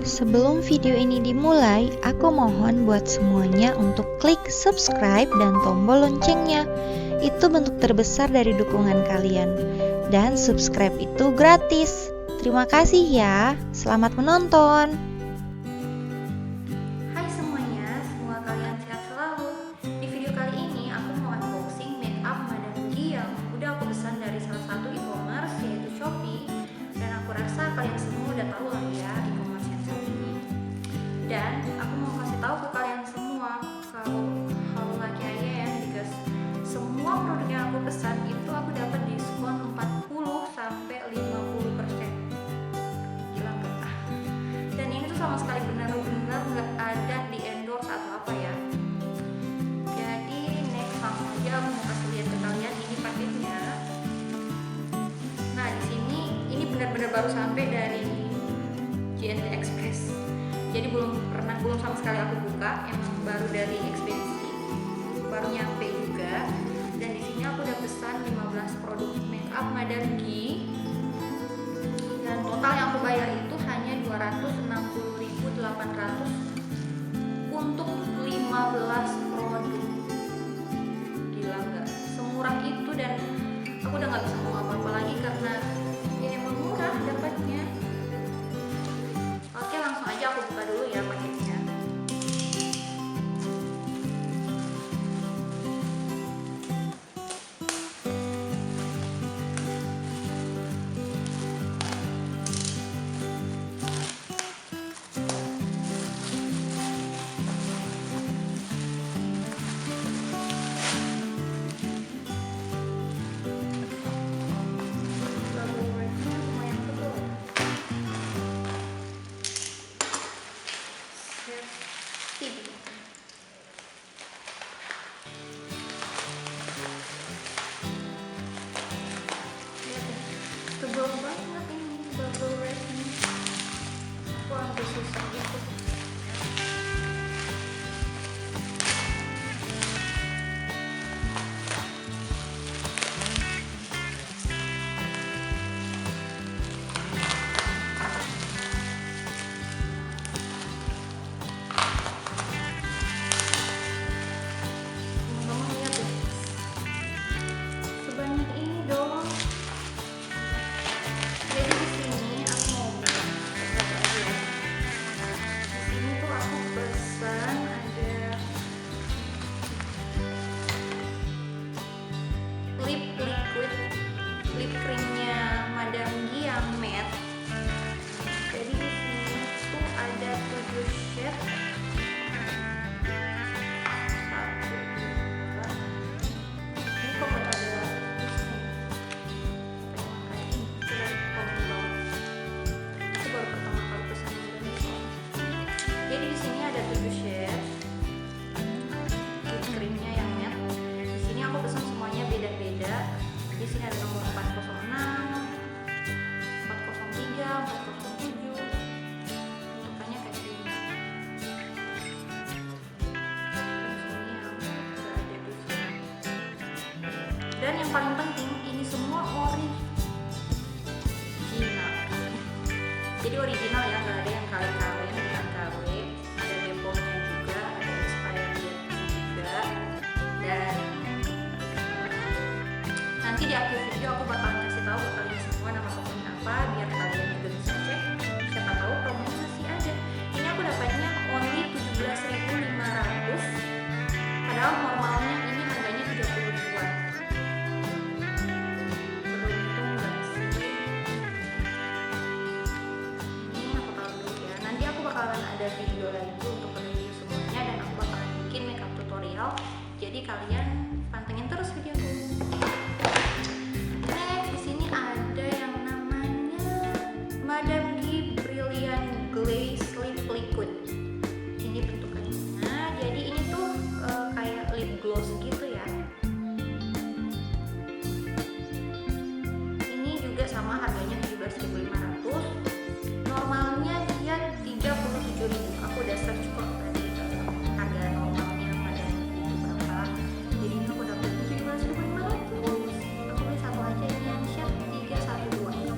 Sebelum video ini dimulai, aku mohon buat semuanya untuk klik subscribe dan tombol loncengnya. Itu bentuk terbesar dari dukungan kalian. Dan subscribe itu gratis. Terima kasih ya. Selamat menonton. Hai semuanya, semoga kalian sehat selalu. Di video kali ini aku mau unboxing makeup Madam G yang udah aku pesan dari salah satu e-commerce yaitu Shopee. Dan aku rasa kalian semua udah tahu lah ya e-commerce yang satu ini. Dan aku mau kasih tahu ke kalian semua kalau lagi aja ya, because semua produk yang aku pesan itu aku dapat diskon 40 sampai 50%. Gila nggak? Dan ini tuh sama sekali benar-benar nggak ada di endorse atau apa ya. Jadi next langsung aja aku mau kasih lihat ke kalian ini paketnya. Nah di sini ini benar-benar baru sampai dari JNT Express. Jadi belum sama sekali aku buka, emang baru dari ekspedisi, baru nyampe juga. Dan di sini aku udah pesan 15 produk makeup Madam G. Dan total yang aku bayar itu hanya 260.800 untuk 15 produk. Gila nggak? Semurah itu, dan aku udah nggak bisa ngomong apa-apa lagi karena ya emang murah dapatnya. Oke, langsung aja aku buka dulu ya paketnya. Tebal banget ini bubble wrapnya. Aku ambil susah gitu. Teman-teman lihat deh, sebanyak ini dong. Jadi di sini aku mau bilang sesuatu aja ya. Di sini tuh aku pesan ada lip liquid, lip creamnya Madam G yang matte. Jadi di sini tuh ada 7 shade. 1, 2. Ini kok nggak ada tulisnya? Kayak ini, coba komen bawah. Aku baru pertama kali pesan di Indonesia. Jadi di sini ada 7 shade lip creamnya yang matte. Di sini aku pesan semuanya beda-beda. Di sini ada nomor 406, 403, 407. Bentukannya kayak gini. Terus ini yang nggak ada di sini. Dan yang paling penting ini semua original. Jadi original ya, nggak ada yang kali-kali, bukan KW. Ada deponya juga, ada expired date juga. Dan nanti di akhir video aku bakalan kasih tahu ke kalian semua nama tokonya apa, biar kalian juga bisa cek. Siapa tahu promonya masih ada. Ini aku dapatnya only 17.500. Padahal normalnya ini harganya 30 ribuan. Beruntung gak sih? Ini aku taruh dulu ya. Nanti aku bakalan ada video lagi untuk review semuanya, dan aku bakalan bikin makeup tutorial. Jadi kalian pantengin terus videoku. Next, di sini ada yang namanya Madam G Brilliant Glaze Lip Liquid. Ini bentukannya. Jadi ini tuh kayak lip gloss gitu ya. Ini juga sama harganya 17.500. Normalnya dia 37.000. Aku udah search kok tadi harga normalnya Madam G itu berapa. Jadi ini aku dapat 17.500. Aku beli satu aja, ini yang shade 312.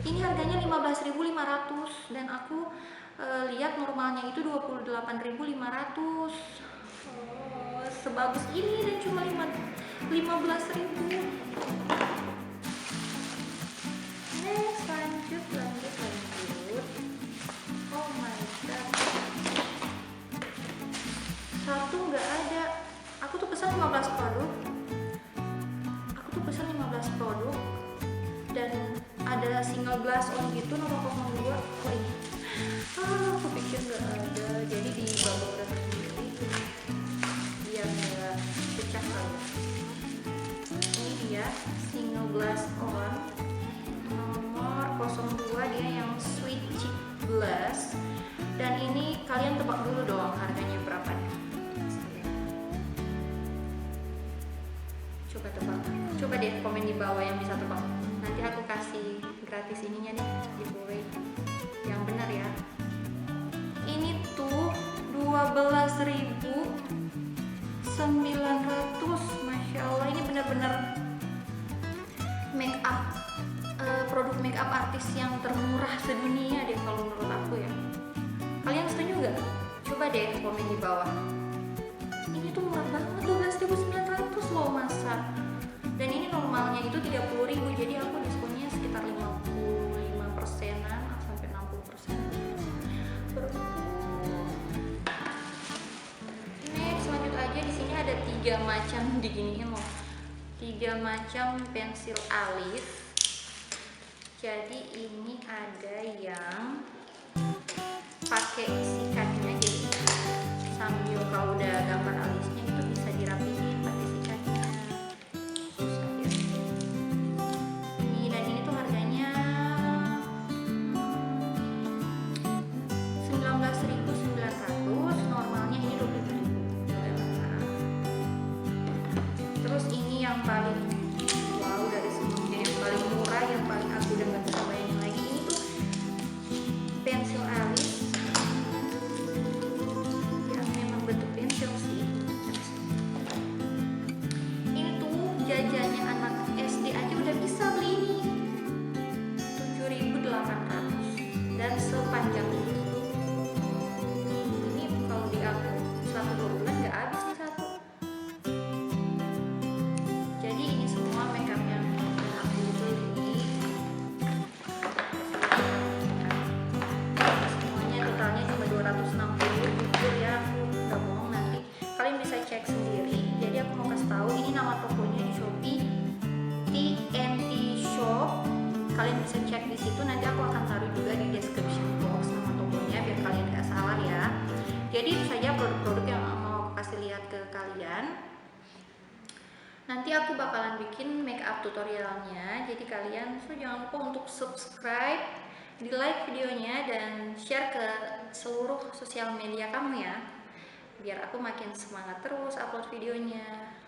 Ini harganya 15.500 dan aku lihat normalnya itu 28.500. Sebagus ini dan cuma 15.000. Next, lanjut. Oh my god, satu nggak ada. Aku tuh pesan 15 produk dan ada single glass on gitu 0,2. Oh ini aku pikir nggak ada, jadi dibawa udah sendiri biar nggak pecah kali. Ini dia single glass on nomor 02, dia yang sweet chip glass. Dan ini kalian tebak dulu dong harganya berapa nih. Coba tebak, coba deh komen di bawah yang bisa tebak. Nanti aku kasih gratis ininya nih, giveaway yang benar ya. Ini tuh 12.900. Masya Allah, ini benar-benar make up, produk make up artis yang termurah sedunia deh kalau menurut aku ya. Kalian setuju nggak? Coba deh komen di bawah. Ini tuh murah banget, 12.900 loh masa. Dan ini normalnya itu 30.000, jadi aku diskonnya sekitar 55%-an sampai 60%. Next, lanjut aja. Di sini ada 3 macam diginiin loh. 3 macam pensil alis. Jadi ini ada yang pakai sikatnya, jadi sambil kau udah gambar alisnya itu bisa dirapihin pakai sikatnya. Susah ya. Dan ini tuh harganya 19.900, normalnya ini 20.000. Terus ini yang paling wow dari semuanya, yang paling murah, yang paling aku udah gak bisa bayangin lagi. Ini tuh pensil alis yang memang bentuk pensil sih. Ini tuh jajannya anak SD aja udah bisa beli ini, 7.800 dan sepanjang ini. Ini kalau di aku 1-2 bulan gak habis nih satu. Jadi ini semua makeup yang aku beli. Semuanya totalnya cuma 260. Jujur ya, aku gak bohong, nanti kalian bisa cek sendiri. Jadi aku mau kasih tahu, ini nama tokonya di Shopee, TNT Shop. Kalian bisa cek di situ. Nanti aku akan taruh juga di description box nama tokonya biar kalian gak salah ya. Jadi itu saja produk-produk yang mau aku kasih lihat ke kalian. Nanti aku bakalan bikin make up tutorialnya. Jadi kalian jangan lupa untuk subscribe, di like videonya, dan share ke seluruh sosial media kamu ya, biar aku makin semangat terus upload videonya.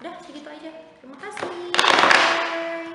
Udah segitu aja. Terima kasih. Bye.